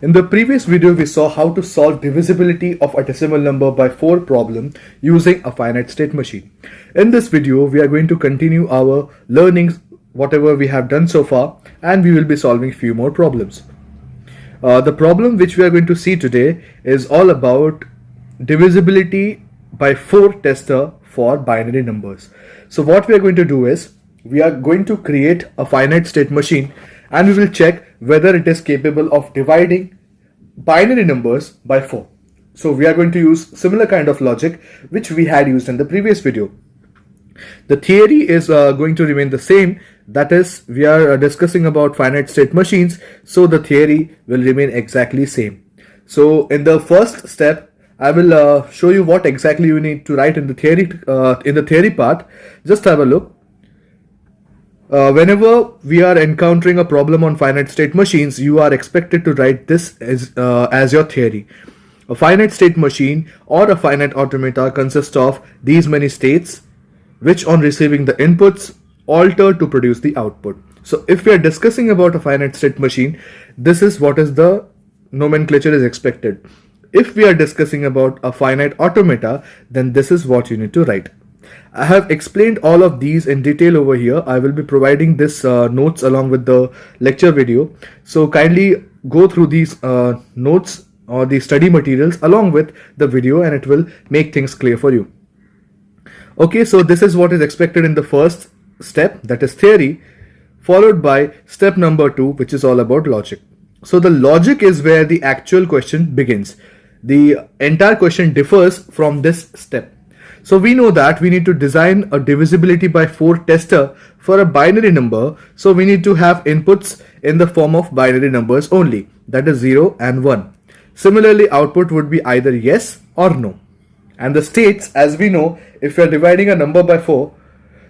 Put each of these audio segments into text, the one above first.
In the previous video, we saw how to solve divisibility of a decimal number by 4 problem using a finite state machine. In this video, we are going to continue our learnings, whatever we have done so far, and we will be solving few more problems. The problem which we are going to see today is all about divisibility by 4 tester for binary numbers. So what we are going to do is, we are going to create a finite state machine and we will check whether it is capable of dividing binary numbers by 4. So we are going to use similar kind of logic which we had used in the previous video. The theory is going to remain the same, that is, we are discussing about finite state machines, so the theory will remain exactly same. So in the first step, I will show you what exactly you need to write in the theory part. Just have a look. Whenever we are encountering a problem on finite state machines, you are expected to write this as your theory. A finite state machine or a finite automata consists of these many states, which on receiving the inputs alter to produce the output. So if we are discussing about a finite state machine, this is what is the nomenclature is expected. If we are discussing about a finite automata, then this is what you need to write. I have explained all of these in detail over here. I will be providing this notes along with the lecture video. So kindly go through these notes or the study materials along with the video, and it will make things clear for you. Okay, so this is what is expected in the first step, that is theory, followed by step number 2, which is all about logic. So the logic is where the actual question begins. The entire question differs from this step. So we know that we need to design a divisibility by 4 tester for a binary number. So we need to have inputs in the form of binary numbers only, that is 0 and 1. Similarly, output would be either yes or no. And the states, as we know, if we are dividing a number by 4,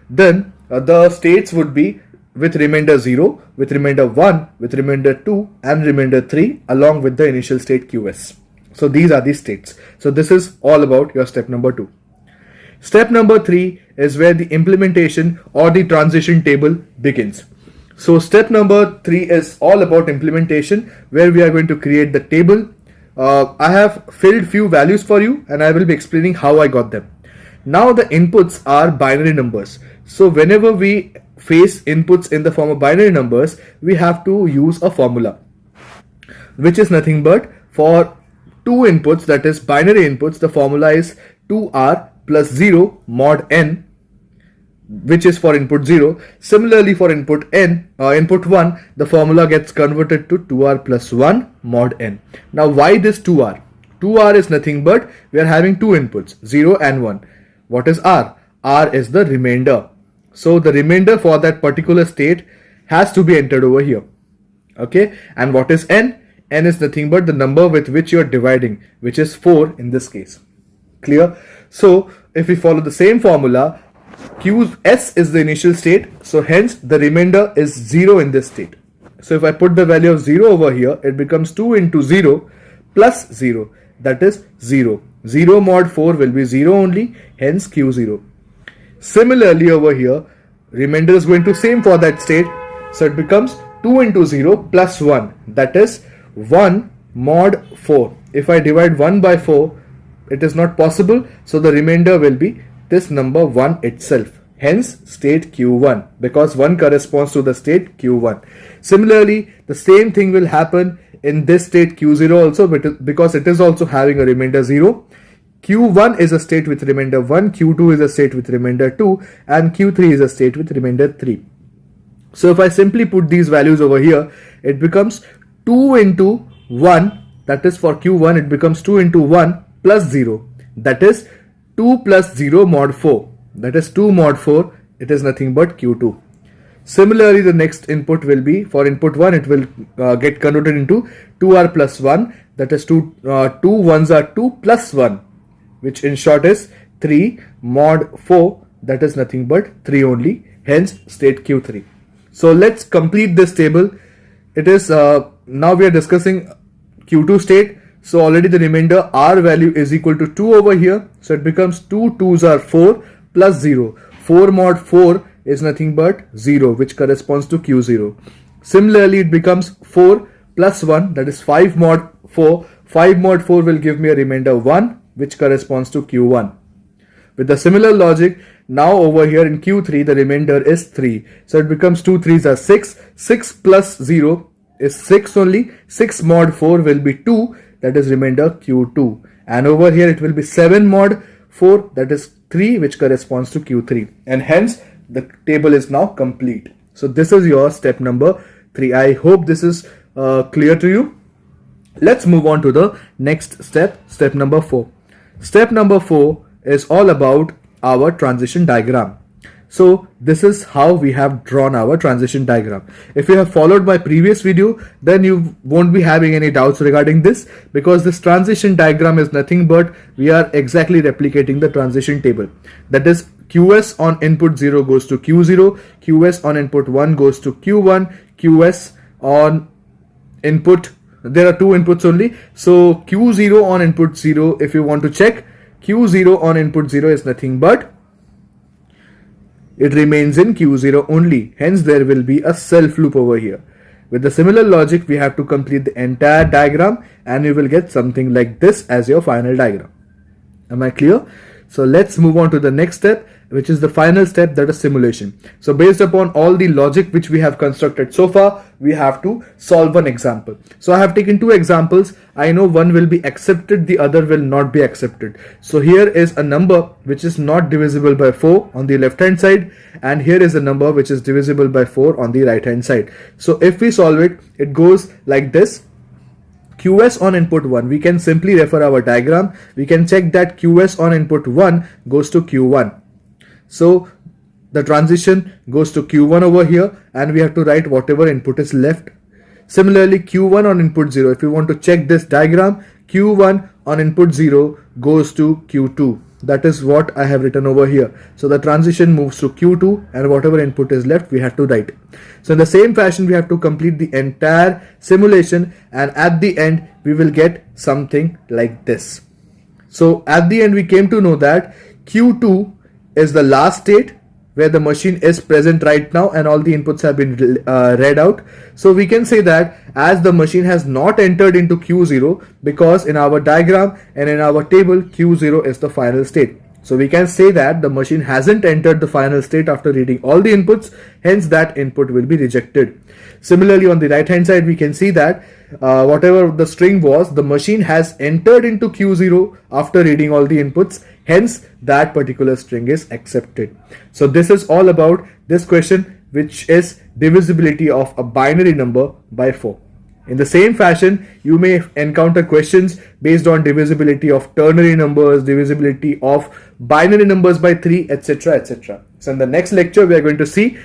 then the states would be with remainder 0, with remainder 1, with remainder 2 and remainder 3 along with the initial state QS. So these are the states. So this is all about your step number 2. Step number 3 is where the implementation or the transition table begins. So step number 3 is all about implementation, where we are going to create the table. I have filled few values for you and I will be explaining how I got them. Now the inputs are binary numbers. So whenever we face inputs in the form of binary numbers, we have to use a formula, which is nothing but for 2 inputs, that is binary inputs, the formula is 2r plus 0 mod n, which is for input 0. Similarly for input 1, the formula gets converted to 2r plus 1 mod n. Now why this 2r? 2r is nothing but we are having 2 inputs, 0 and 1. What is r? R is the remainder. So the remainder for that particular state has to be entered over here. Okay, and what is n? N is nothing but the number with which you are dividing, which is 4 in this case. Clear? So if we follow the same formula, S is the initial state, so hence the remainder is 0 in this state. So if I put the value of 0 over here, it becomes 2 into 0 plus 0, that is 0. 0 mod 4 will be 0 only, hence Q0. Similarly over here, remainder is going to same for that state, so it becomes 2 into 0 plus 1, that is 1 mod 4. If I divide 1 by 4, it is not possible, so the remainder will be this number 1 itself, hence state Q1, because 1 corresponds to the state Q1. Similarly, the same thing will happen in this state Q0 also, because it is also having a remainder 0. Q1 is a state with remainder 1, Q2 is a state with remainder 2, and Q3 is a state with remainder 3. So if I simply put these values over here, it becomes 2 into 1, that is for Q1, it becomes 2 into 1 plus 0, that is 2 plus 0 mod 4, that is 2 mod 4, it is nothing but Q2. Similarly, the next input will be, for input 1, it will get converted into 2r plus 1, that is 2 ones are 2 plus 1, which in short is 3 mod 4, that is nothing but 3 only, hence state Q3. So let's complete this table. It is, now we are discussing Q2 state. So already the remainder r value is equal to 2 over here. So it becomes 2 2s are 4 plus 0. 4 mod 4 is nothing but 0, which corresponds to Q0. Similarly, it becomes 4 plus 1, that is 5 mod 4. 5 mod 4 will give me a remainder 1, which corresponds to Q1. With the similar logic, now over here in Q3, the remainder is 3. So it becomes 2 3s are 6. 6 plus 0 is 6 only. 6 mod 4 will be 2, that is remainder Q2. And over here it will be 7 mod 4, that is 3, which corresponds to Q3. And hence the table is now complete. So this is your step number 3. I hope this is clear to you. Let's move on to the next step, step number 4. Step number 4 is all about our transition diagram. So this is how we have drawn our transition diagram. If you have followed my previous video, then you won't be having any doubts regarding this, because this transition diagram is nothing but we are exactly replicating the transition table. That is, QS on input 0 goes to Q0, QS on input 1 goes to Q1, QS on input, there are two inputs only. So Q0 on input 0, if you want to check, Q0 on input 0 is nothing but it remains in Q0 only. Hence there will be a self loop over here. With the similar logic, we have to complete the entire diagram and you will get something like this as your final diagram. Am I clear? So let's move on to the next step, which is the final step, that is simulation. So based upon all the logic which we have constructed so far, we have to solve one example. So I have taken two examples. I know one will be accepted, the other will not be accepted. So here is a number which is not divisible by 4 on the left hand side, and here is a number which is divisible by 4 on the right hand side. So if we solve it, it goes like this. QS on input 1, we can simply refer our diagram. We can check that QS on input 1 goes to Q1. So the transition goes to Q1 over here, and we have to write whatever input is left. Similarly, Q1 on input 0, if you want to check this diagram, Q1 on input 0 goes to Q2. That is what I have written over here. So the transition moves to Q2, and whatever input is left we have to write. So in the same fashion, we have to complete the entire simulation, and at the end we will get something like this. So at the end we came to know that Q2 is the last state where the machine is present right now and all the inputs have been read out. So we can say that as the machine has not entered into Q0, because in our diagram and in our table Q0 is the final state. So we can say that the machine hasn't entered the final state after reading all the inputs, hence that input will be rejected. Similarly, on the right hand side we can see that whatever the string was, the machine has entered into Q0 after reading all the inputs, hence that particular string is accepted. So this is all about this question, which is divisibility of a binary number by 4. In the same fashion, you may encounter questions based on divisibility of ternary numbers, divisibility of binary numbers by 3, etc, etc. So in the next lecture we are going to see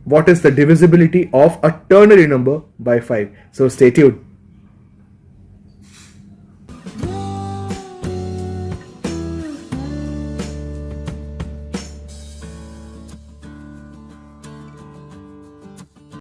what is the divisibility of a ternary number by 5. So stay tuned.